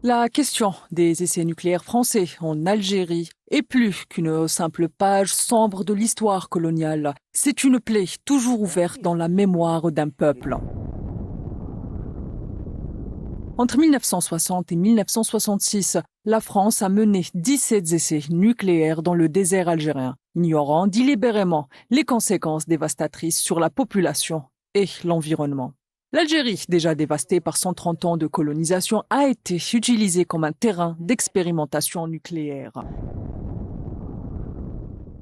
La question des essais nucléaires français en Algérie est plus qu'une simple page sombre de l'histoire coloniale. C'est une plaie toujours ouverte dans la mémoire d'un peuple. Entre 1960 et 1966, la France a mené 17 essais nucléaires dans le désert algérien, ignorant délibérément les conséquences dévastatrices sur la population et l'environnement. L'Algérie, déjà dévastée par 130 ans de colonisation, a été utilisée comme un terrain d'expérimentation nucléaire.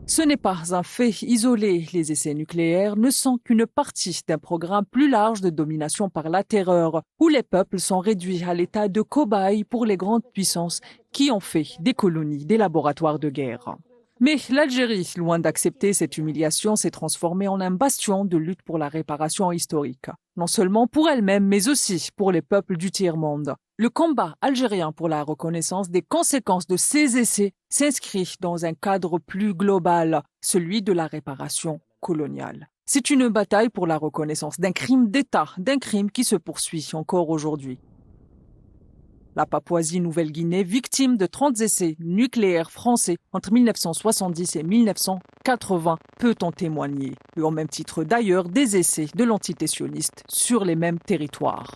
Ce n'est pas un fait isolé. Les essais nucléaires ne sont qu'une partie d'un programme plus large de domination par la terreur, où les peuples sont réduits à l'état de cobayes pour les grandes puissances qui ont fait des colonies des laboratoires de guerre. Mais l'Algérie, loin d'accepter cette humiliation, s'est transformée en un bastion de lutte pour la réparation historique. Non seulement pour elle-même, mais aussi pour les peuples du tiers-monde. Le combat algérien pour la reconnaissance des conséquences de ces essais s'inscrit dans un cadre plus global, celui de la réparation coloniale. C'est une bataille pour la reconnaissance d'un crime d'État, d'un crime qui se poursuit encore aujourd'hui. La Papouasie-Nouvelle-Guinée, victime de 30 essais nucléaires français entre 1970 et 1980, peut en témoigner, et au même titre d'ailleurs des essais de l'entité sioniste sur les mêmes territoires.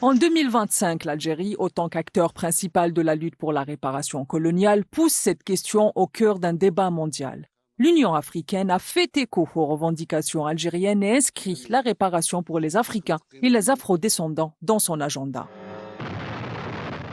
En 2025, l'Algérie, autant qu'acteur principal de la lutte pour la réparation coloniale, pousse cette question au cœur d'un débat mondial. L'Union africaine a fait écho aux revendications algériennes et inscrit la réparation pour les Africains et les Afro-descendants dans son agenda.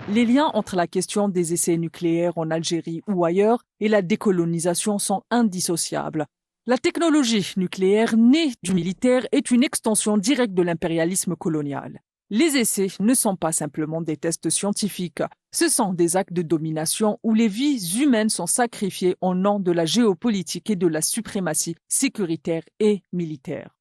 Les liens entre la question des essais nucléaires en Algérie ou ailleurs et la décolonisation sont indissociables. La technologie nucléaire née du militaire est une extension directe de l'impérialisme colonial. Les essais ne sont pas simplement des tests scientifiques, ce sont des actes de domination où les vies humaines sont sacrifiées au nom de la géopolitique et de la suprématie sécuritaire et militaire.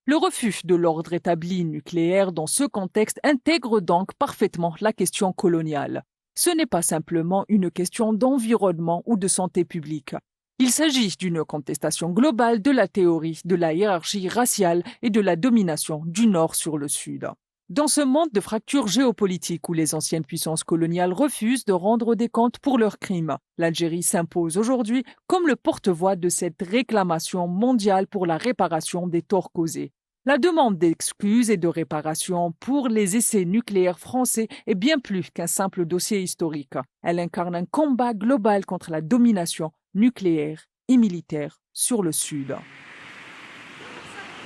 Le refus de l'ordre établi nucléaire dans ce contexte intègre donc parfaitement la question coloniale. Ce n'est pas simplement une question d'environnement ou de santé publique. Il s'agit d'une contestation globale de la théorie de la hiérarchie raciale et de la domination du Nord sur le Sud. Dans ce monde de fractures géopolitiques où les anciennes puissances coloniales refusent de rendre des comptes pour leurs crimes, l'Algérie s'impose aujourd'hui comme le porte-voix de cette réclamation mondiale pour la réparation des torts causés. La demande d'excuses et de réparation pour les essais nucléaires français est bien plus qu'un simple dossier historique. Elle incarne un combat global contre la domination nucléaire et militaire sur le Sud.